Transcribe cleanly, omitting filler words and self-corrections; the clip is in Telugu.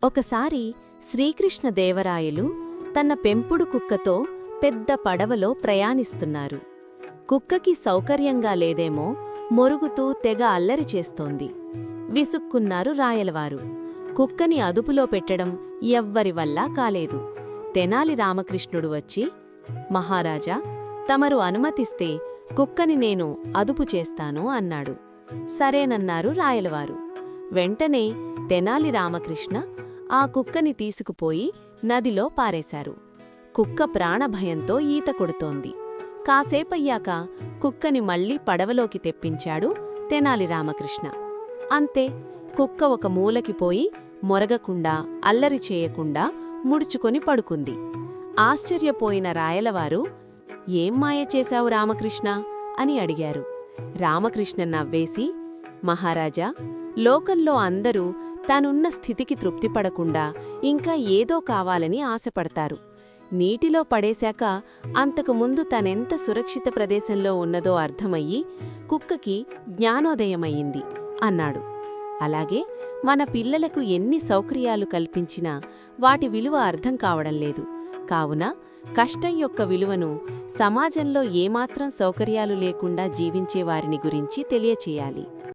ఒకసారి శ్రీకృష్ణదేవరాయలు తన పెంపుడు కుక్కతో పెద్ద పడవలో ప్రయాణిస్తున్నారు. కుక్కకి సౌకర్యంగా లేదేమో మొరుగుతూ తెగ అల్లరి చేస్తోంది. విసుక్కున్నారు రాయలవారు. కుక్కని అదుపులో పెట్టడం ఎవ్వరి వల్లా కాలేదు. తెనాలి రామకృష్ణుడు వచ్చి, మహారాజా, తమరు అనుమతిస్తే కుక్కని నేను అదుపు చేస్తాను అన్నాడు. సరేనన్నారు రాయలవారు. వెంటనే తెనాలి రామకృష్ణ ఆ కుక్కని తీసుకుపోయి నదిలో పారేశారు. కుక్క ప్రాణభయంతో ఈత కొడుతోంది. కాసేపయ్యాక కుక్కని మళ్లీ పడవలోకి తెప్పించాడు తెనాలి రామకృష్ణ. అంతే, కుక్క ఒక మూలకి పోయి మొరగకుండా అల్లరి చేయకుండా ముడుచుకొని పడుకుంది. ఆశ్చర్యపోయిన రాయలవారు, ఏం మాయ చేశావు రామకృష్ణ అని అడిగారు. రామకృష్ణ నవ్వేసి, మహారాజా, లోకంలో అందరూ తానున్న స్థితికి తృప్తిపడకుండా ఇంకా ఏదో కావాలని ఆశపడతారు. నీటిలో పడేశాక అంతకుముందు తనెంత సురక్షిత ప్రదేశంలో ఉన్నదో అర్థమయ్యి కుక్కకి జ్ఞానోదయమయ్యింది అన్నాడు. అలాగే మన పిల్లలకు ఎన్ని సౌకర్యాలు కల్పించినా వాటి విలువ అర్థం కావడం లేదు. కావున కష్టం యొక్క విలువను, సమాజంలో ఏమాత్రం సౌకర్యాలు లేకుండా జీవించే వారిని గురించి తెలియచేయాలి.